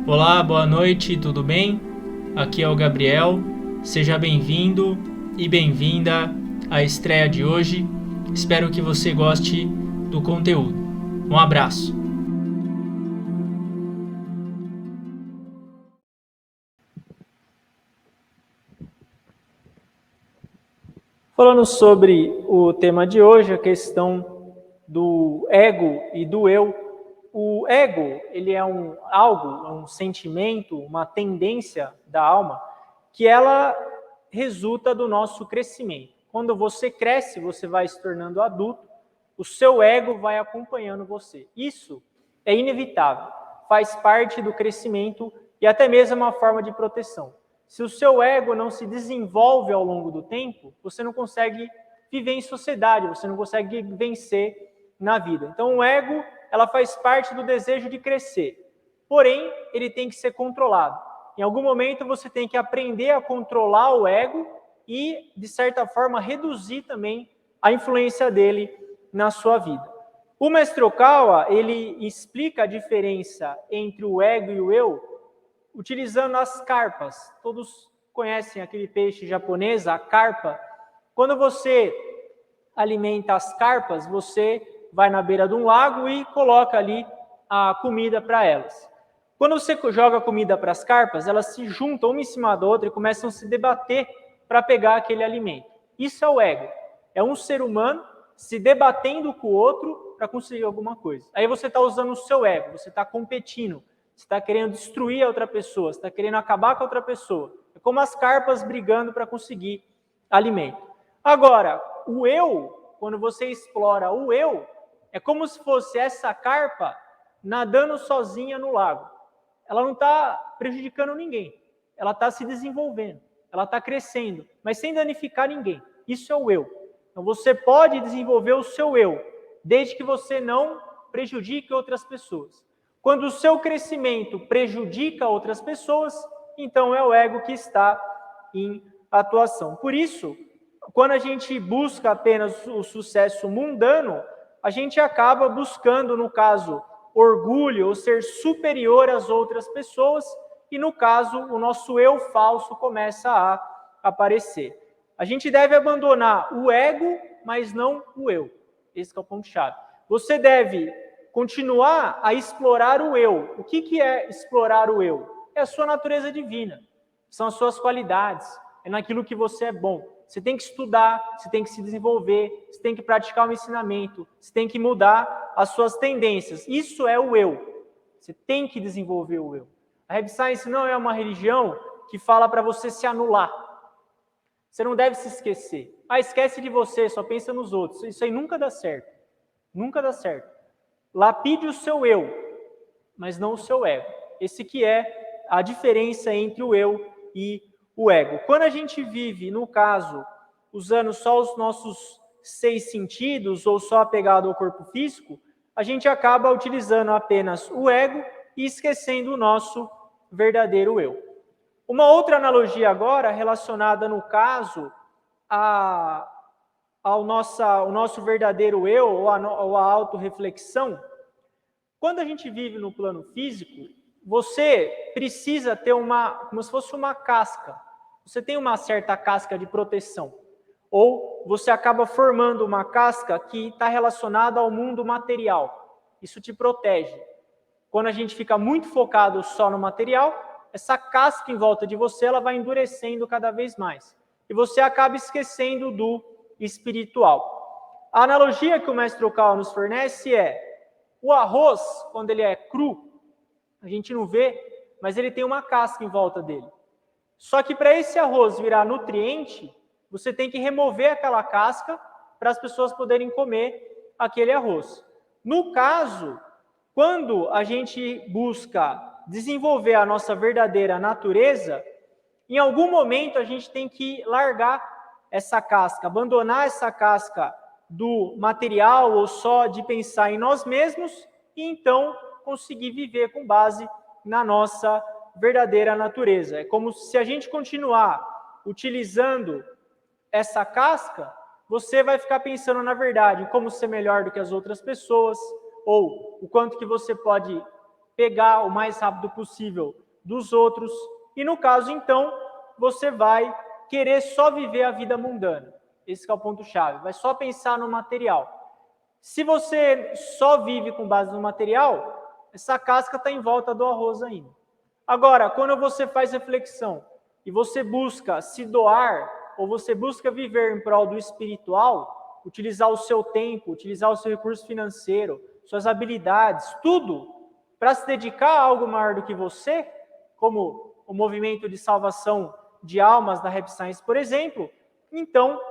Olá, boa noite, tudo bem? Aqui é o Gabriel. Seja bem-vindo e bem-vinda à estreia de hoje. Espero que você goste do conteúdo. Um abraço. Falando sobre o tema de hoje, a questão do ego e do eu. O ego, ele é um sentimento, uma tendência da alma, que ela resulta do nosso crescimento. Quando você cresce, você vai se tornando adulto, o seu ego vai acompanhando você. Isso é inevitável, faz parte do crescimento e até mesmo uma forma de proteção. Se o seu ego não se desenvolve ao longo do tempo, você não consegue viver em sociedade, você não consegue vencer na vida. Então, o ego, ela faz parte do desejo de crescer. Porém, ele tem que ser controlado. Em algum momento, você tem que aprender a controlar o ego e, de certa forma, reduzir também a influência dele na sua vida. O Mestre Okawa, ele explica a diferença entre o ego e o eu utilizando as carpas. Todos conhecem aquele peixe japonês, a carpa. Quando você alimenta as carpas, você vai na beira de um lago e coloca ali a comida para elas. Quando você joga comida para as carpas, elas se juntam uma em cima da outra e começam a se debater para pegar aquele alimento. Isso é o ego. É um ser humano se debatendo com o outro para conseguir alguma coisa. Aí você está usando o seu ego, você está competindo, você está querendo destruir a outra pessoa, você está querendo acabar com a outra pessoa. É como as carpas brigando para conseguir alimento. Agora, o eu, quando você explora o eu, é como se fosse essa carpa nadando sozinha no lago. Ela não está prejudicando ninguém. Ela está se desenvolvendo. Ela está crescendo, mas sem danificar ninguém. Isso é o eu. Então, você pode desenvolver o seu eu, desde que você não prejudique outras pessoas. Quando o seu crescimento prejudica outras pessoas, então é o ego que está em atuação. Por isso, quando a gente busca apenas o sucesso mundano, a gente acaba buscando, no caso, orgulho ou ser superior às outras pessoas, e no caso, o nosso eu falso começa a aparecer. A gente deve abandonar o ego, mas não o eu. Esse é o ponto-chave. Você deve continuar a explorar o eu. O que é explorar o eu? É a sua natureza divina, são as suas qualidades, é naquilo que você é bom. Você tem que estudar, você tem que se desenvolver, você tem que praticar o ensinamento, você tem que mudar as suas tendências. Isso é o eu. Você tem que desenvolver o eu. A Reb Science não é uma religião que fala para você se anular. Você não deve se esquecer. Esquece de você, só pensa nos outros. Isso aí nunca dá certo. Nunca dá certo. Lapide o seu eu, mas não o seu ego. Esse que é a diferença entre o eu e o ego. Quando a gente vive, no caso, usando só os nossos 6 sentidos ou só apegado ao corpo físico, a gente acaba utilizando apenas o ego e esquecendo o nosso verdadeiro eu. Uma outra analogia agora, relacionada no caso ao nosso verdadeiro eu ou a autorreflexão. Quando a gente vive no plano físico, você precisa ter como se fosse uma casca. Você tem uma certa casca de proteção. Ou você acaba formando uma casca que está relacionada ao mundo material. Isso te protege. Quando a gente fica muito focado só no material, essa casca em volta de você, ela vai endurecendo cada vez mais. E você acaba esquecendo do espiritual. A analogia que o Mestre Okawa nos fornece é: o arroz, quando ele é cru, a gente não vê, mas ele tem uma casca em volta dele. Só que para esse arroz virar nutriente, você tem que remover aquela casca para as pessoas poderem comer aquele arroz. No caso, quando a gente busca desenvolver a nossa verdadeira natureza, em algum momento a gente tem que largar essa casca, abandonar essa casca do material ou só de pensar em nós mesmos e então conseguir viver com base na nossa verdadeira natureza. É como se a gente continuar utilizando essa casca, você vai ficar pensando na verdade, em como ser melhor do que as outras pessoas, ou o quanto que você pode pegar o mais rápido possível dos outros. E no caso, então, você vai querer só viver a vida mundana. Esse é o ponto-chave. Vai só pensar no material. Se você só vive com base no material, essa casca está em volta do arroz ainda. Agora, quando você faz reflexão e você busca se doar, ou você busca viver em prol do espiritual, utilizar o seu tempo, utilizar o seu recurso financeiro, suas habilidades, tudo, para se dedicar a algo maior do que você, como o movimento de salvação de almas da Rap Science, por exemplo, então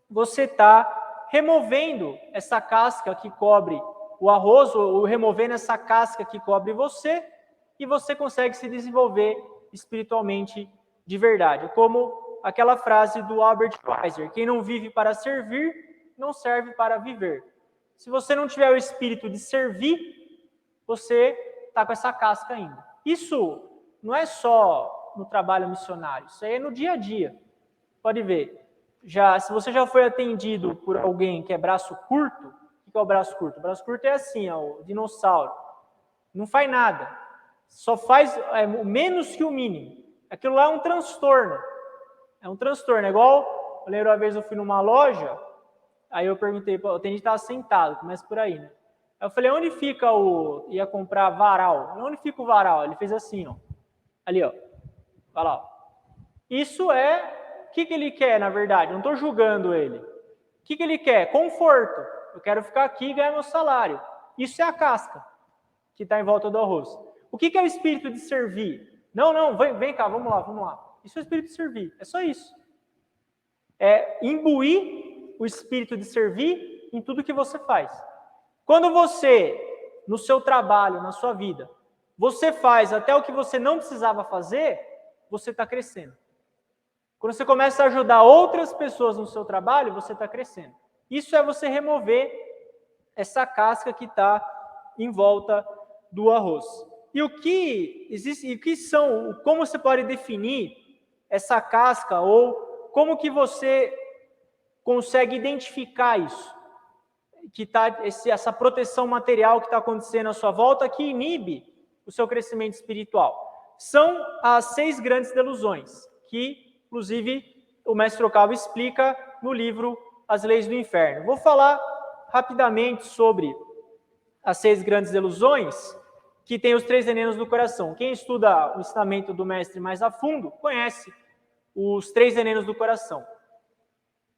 você está removendo essa casca que cobre o arroz, ou removendo essa casca que cobre você, e você consegue se desenvolver espiritualmente de verdade. Como aquela frase do Albert Schweitzer: quem não vive para servir, não serve para viver. Se você não tiver o espírito de servir, você está com essa casca ainda. Isso não é só no trabalho missionário, isso aí é no dia a dia. Pode ver. Se você já foi atendido por alguém que é braço curto, o que é o braço curto? O braço curto é assim, o dinossauro. Não faz nada. Só faz menos que o mínimo. Aquilo lá é um transtorno. É um transtorno. É igual, eu lembro uma vez eu fui numa loja, aí eu perguntei, o atendente estava sentado, começa por aí, né? Aí eu falei, onde fica ia comprar varal. Onde fica o varal? Ele fez assim, ó. Ali, ó. Olha lá. Isso o que ele quer, na verdade? Eu não estou julgando ele. O que ele quer? Conforto. Eu quero ficar aqui e ganhar meu salário. Isso é a casca que está em volta do arroz. O que é o espírito de servir? Não, vem cá, vamos lá. Isso é o espírito de servir, é só isso. É imbuir o espírito de servir em tudo que você faz. Quando você, no seu trabalho, na sua vida, você faz até o que você não precisava fazer, você está crescendo. Quando você começa a ajudar outras pessoas no seu trabalho, você está crescendo. Isso é você remover essa casca que está em volta do arroz. E o que existe, como você pode definir essa casca, ou como que você consegue identificar isso? Que tá essa proteção material que está acontecendo à sua volta, que inibe o seu crescimento espiritual. São as 6 grandes delusões, que, inclusive, o mestre Okawa explica no livro As Leis do Inferno. Vou falar rapidamente sobre as 6 grandes delusões, que tem os 3 venenos do coração. Quem estuda o ensinamento do mestre mais a fundo, conhece os 3 venenos do coração.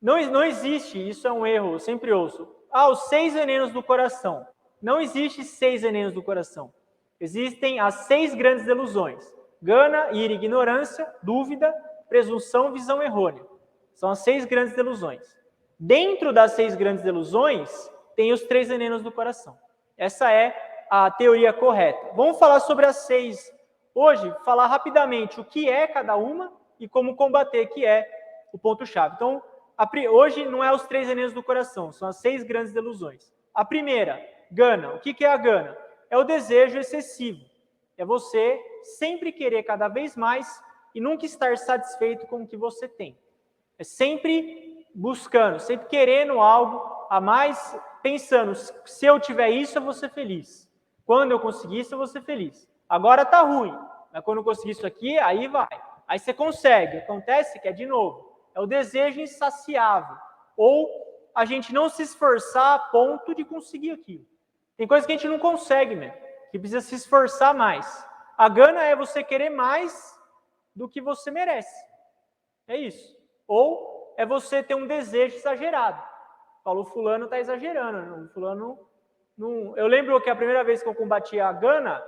Não existe, isso é um erro, eu sempre ouço. Os 6 venenos do coração. Não existe 6 venenos do coração. Existem as 6 grandes delusões: gana, ira, ignorância, dúvida, presunção, visão errônea. São as 6 grandes delusões. Dentro das 6 grandes delusões, tem os 3 venenos do coração. Essa é a teoria correta. Vamos falar sobre as 6 hoje, falar rapidamente o que é cada uma e como combater, que é o ponto-chave. Então, hoje não é os 3 venenos do coração, são as 6 grandes delusões. A primeira, gana. O que é a gana? É o desejo excessivo. É você sempre querer cada vez mais e nunca estar satisfeito com o que você tem. É sempre buscando, sempre querendo algo a mais, pensando, se eu tiver isso, eu vou ser feliz. Quando eu conseguir isso, eu vou ser feliz. Agora tá ruim, mas quando eu conseguir isso aqui, aí vai. Aí você consegue, acontece que é de novo. É o desejo insaciável. Ou a gente não se esforçar a ponto de conseguir aquilo. Tem coisas que a gente não consegue mesmo, que precisa se esforçar mais. A gana é você querer mais do que você merece. É isso. Ou é você ter um desejo exagerado. Falou, fulano está exagerando. Fulano não... Eu lembro que a primeira vez que eu combati a gana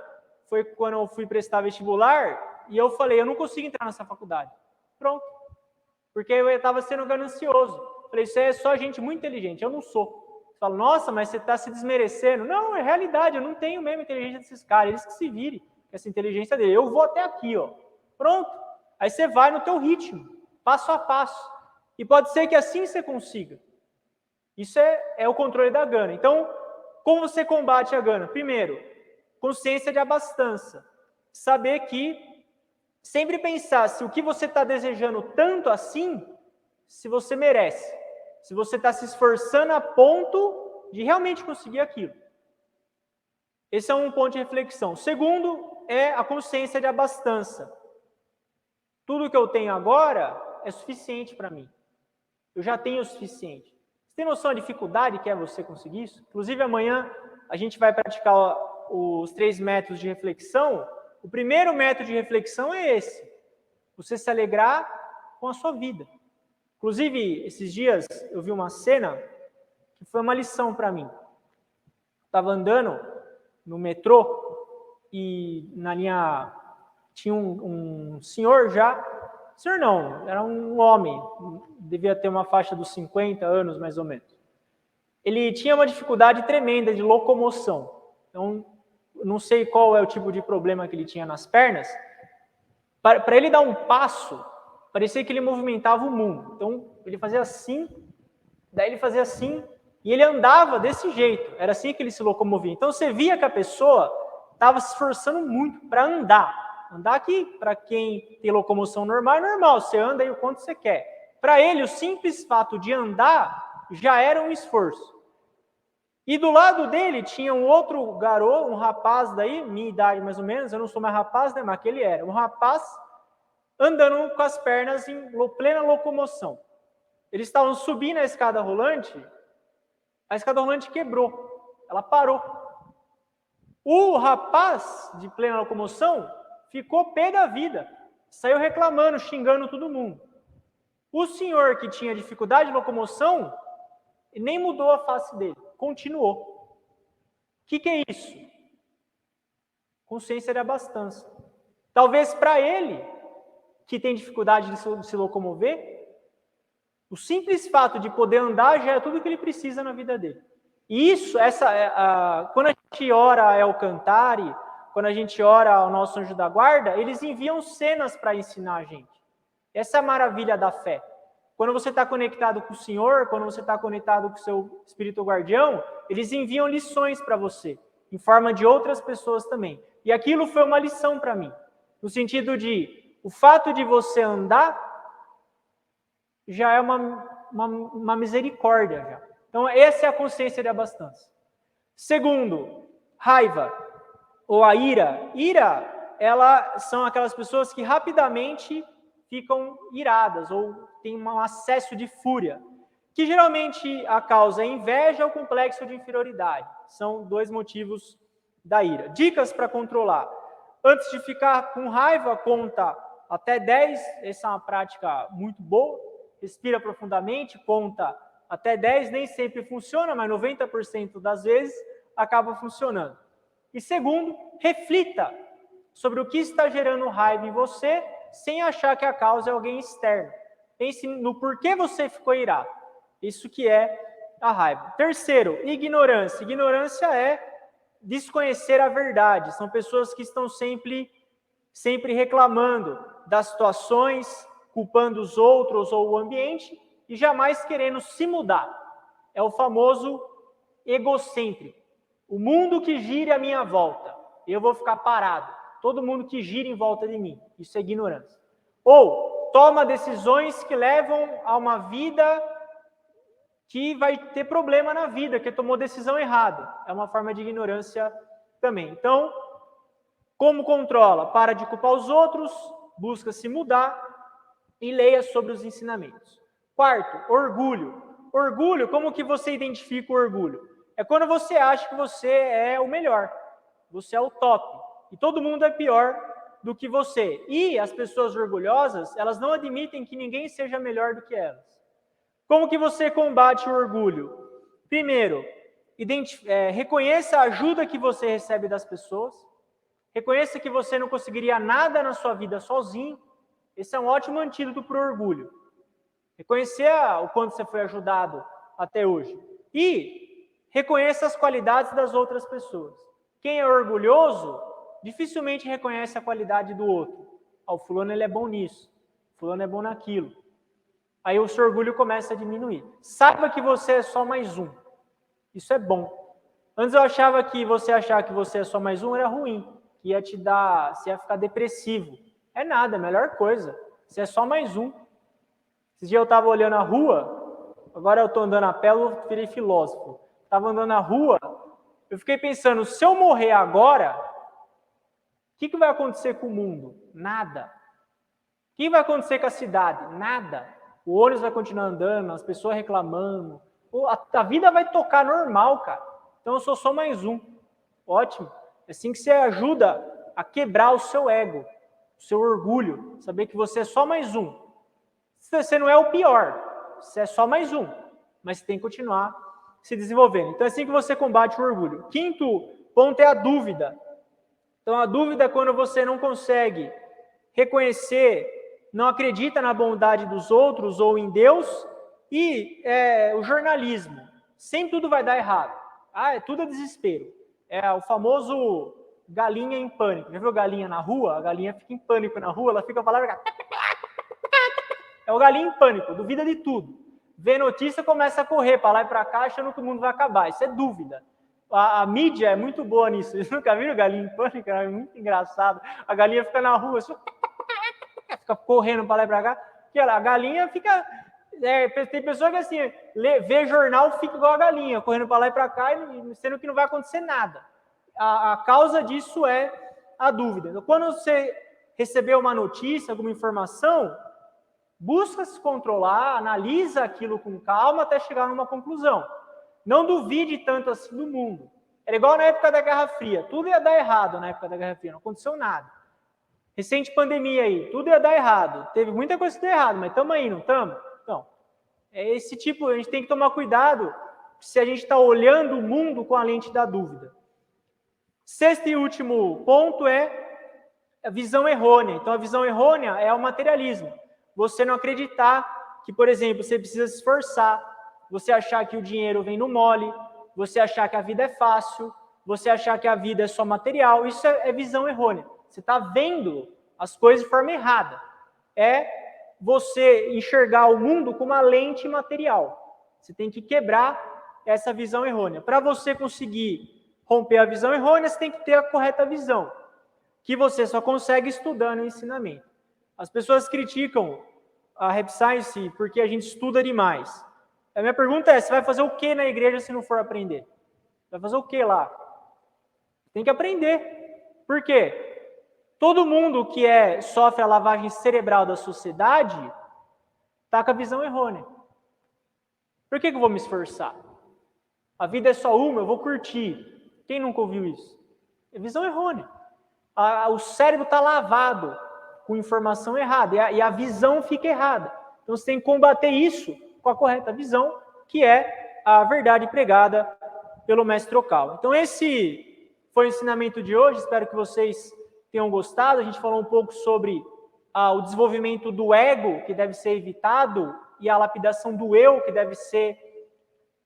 foi quando eu fui prestar vestibular e eu falei, eu não consigo entrar nessa faculdade. Pronto. Porque eu estava sendo ganancioso. Falei, isso é só gente muito inteligente, eu não sou. Você fala, nossa, mas você está se desmerecendo. Não, é realidade, eu não tenho mesmo a inteligência desses caras, eles que se virem, essa inteligência dele. Eu vou até aqui, ó. Pronto. Aí você vai no teu ritmo, passo a passo. E pode ser que assim você consiga. Isso é o controle da gana. Então, como você combate a gana? Primeiro, consciência de abastança. Saber que sempre pensar se o que você está desejando tanto assim, se você merece. Se você está se esforçando a ponto de realmente conseguir aquilo. Esse é um ponto de reflexão. Segundo é a consciência de abastança. Tudo que eu tenho agora é suficiente para mim. Eu já tenho o suficiente. Você tem noção da dificuldade que é você conseguir isso? Inclusive, amanhã a gente vai praticar os 3 métodos de reflexão. O primeiro método de reflexão é esse. Você se alegrar com a sua vida. Inclusive, esses dias eu vi uma cena que foi uma lição para mim. Estava andando no metrô e na linha tinha um senhor já, senhor não, era um homem, devia ter uma faixa dos 50 anos mais ou menos. Ele tinha uma dificuldade tremenda de locomoção, então não sei qual é o tipo de problema que ele tinha nas pernas. Para ele dar um passo, parecia que ele movimentava o mundo. Então ele fazia assim, daí ele fazia assim, e ele andava desse jeito, era assim que ele se locomovia. Então você via que a pessoa estava se esforçando muito para andar. Andar aqui, para quem tem locomoção normal, é normal, você anda aí o quanto você quer. Para ele, o simples fato de andar já era um esforço. E do lado dele tinha um outro garoto, um rapaz daí, minha idade mais ou menos, eu não sou mais rapaz, né, mas aquele era. Um rapaz andando com as pernas em plena locomoção. Eles estavam subindo a escada rolante quebrou, ela parou. O rapaz, de plena locomoção, ficou pé da vida, saiu reclamando, xingando todo mundo. O senhor que tinha dificuldade de locomoção, nem mudou a face dele, continuou. O que é isso? Consciência de abastança. Talvez para ele, que tem dificuldade de se locomover, o simples fato de poder andar já é tudo que ele precisa na vida dele. E isso, quando a gente ora a El Cantare, quando a gente ora ao nosso anjo da guarda, eles enviam cenas para ensinar a gente. Essa é a maravilha da fé. Quando você está conectado com o Senhor, quando você está conectado com o seu espírito guardião, eles enviam lições para você, em forma de outras pessoas também. E aquilo foi uma lição para mim, no sentido de, o fato de você andar já é uma misericórdia. Já. Então, essa é a consciência de abastança. Segundo, raiva, ou a ira. Ira, são aquelas pessoas que rapidamente ficam iradas, ou têm um acesso de fúria, que geralmente a causa é inveja ou complexo de inferioridade. São 2 motivos da ira. Dicas para controlar. Antes de ficar com raiva, conta até 10. Essa é uma prática muito boa. Respira profundamente, conta até 10. Nem sempre funciona, mas 90% das vezes acaba funcionando. E segundo, reflita sobre o que está gerando raiva em você, sem achar que a causa é alguém externo. Pense no porquê você ficou irado. Isso que é a raiva. Terceiro, ignorância. Ignorância é desconhecer a verdade. São pessoas que estão sempre reclamando das situações, culpando os outros ou o ambiente e jamais querendo se mudar. É o famoso egocêntrico. O mundo que gira à minha volta, eu vou ficar parado. Todo mundo que gira em volta de mim. Isso é ignorância. Ou toma decisões que levam a uma vida que vai ter problema na vida, que tomou decisão errada. É uma forma de ignorância também. Então, como controla? Para de culpar os outros, busca se mudar e leia sobre os ensinamentos. Quarto, orgulho. Orgulho, como que você identifica o orgulho? É quando você acha que você é o melhor, você é o top, e todo mundo é pior do que você. E as pessoas orgulhosas, elas não admitem que ninguém seja melhor do que elas. Como que você combate o orgulho? Primeiro, reconheça a ajuda que você recebe das pessoas, reconheça que você não conseguiria nada na sua vida sozinho. Esse é um ótimo antídoto para o orgulho. Reconhecer o quanto você foi ajudado até hoje. E reconheça as qualidades das outras pessoas. Quem é orgulhoso, dificilmente reconhece a qualidade do outro. O fulano ele é bom nisso, o fulano é bom naquilo. Aí o seu orgulho começa a diminuir. Saiba que você é só mais um. Isso é bom. Antes eu achava que você achar que você é só mais um era ruim, que ia te dar, você ia ficar depressivo. É nada, é a melhor coisa. Você é só mais um. Esse dia eu estava olhando a rua, agora eu estou andando a pé, eu virei filósofo. Estava andando na rua eu fiquei pensando, se eu morrer agora, o que vai acontecer com o mundo? Nada. O que vai acontecer com a cidade? Nada. O ônibus vai continuar andando, as pessoas reclamando. A vida vai tocar normal, cara. Então eu sou só mais um. Ótimo. É assim que você ajuda a quebrar o seu ego, o seu orgulho. Saber que você é só mais um. Você não é o pior. Você é só mais um. Mas você tem que continuar se desenvolvendo. Então é assim que você combate o orgulho. Quinto ponto é a dúvida. Então a dúvida é quando você não consegue reconhecer, não acredita na bondade dos outros ou em Deus, e o jornalismo. Sempre tudo vai dar errado. Tudo é desespero. É o famoso galinha em pânico. Já viu galinha na rua? A galinha fica em pânico na rua, ela fica falando... É o galinha em pânico, duvida de tudo. Vê notícia, começa a correr para lá e para cá, achando que o mundo vai acabar. Isso é dúvida. A mídia é muito boa nisso. Vocês nunca viram galinha em pânico? É muito engraçado. A galinha fica na rua, fica correndo para lá e para cá. Porque a galinha fica... tem pessoa que assim, vê jornal, fica igual a galinha, correndo para lá e para cá, sendo que não vai acontecer nada. A causa disso é a dúvida. Então, quando você recebeu uma notícia, alguma informação, busca se controlar, analisa aquilo com calma até chegar numa conclusão. Não duvide tanto assim do mundo. Era igual na época da Guerra Fria. Tudo ia dar errado na época da Guerra Fria, não aconteceu nada. Recente pandemia aí, tudo ia dar errado. Teve muita coisa que deu errado, mas estamos aí, não estamos? Então, é esse tipo, a gente tem que tomar cuidado se a gente está olhando o mundo com a lente da dúvida. Sexto e último ponto é a visão errônea. Então, a visão errônea é o materialismo. Você não acreditar que, por exemplo, você precisa se esforçar, você achar que o dinheiro vem no mole, você achar que a vida é fácil, você achar que a vida é só material, isso é visão errônea. Você está vendo as coisas de forma errada. É você enxergar o mundo com uma lente material. Você tem que quebrar essa visão errônea. Para você conseguir romper a visão errônea, você tem que ter a correta visão, que você só consegue estudando o ensinamento. As pessoas criticam a Rap Science porque a gente estuda demais. A minha pergunta é, você vai fazer o que na igreja se não for aprender? Vai fazer o que lá? Tem que aprender. Por quê? Todo mundo que sofre a lavagem cerebral da sociedade está com a visão errônea. Por que eu vou me esforçar? A vida é só uma, eu vou curtir. Quem nunca ouviu isso? É visão errônea. O cérebro está lavado com informação errada e a visão fica errada. Então você tem que combater isso com a correta visão, que é a verdade pregada pelo mestre Ocal. Então esse foi o ensinamento de hoje, espero que vocês tenham gostado. A gente falou um pouco sobre o desenvolvimento do ego, que deve ser evitado, e a lapidação do eu, que deve ser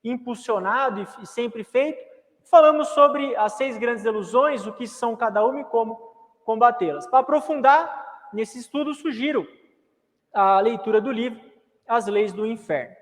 impulsionado e sempre feito. Falamos sobre as 6 grandes ilusões, o que são cada uma e como combatê-las. Para aprofundar nesse estudo, sugiro a leitura do livro As Leis do Inferno.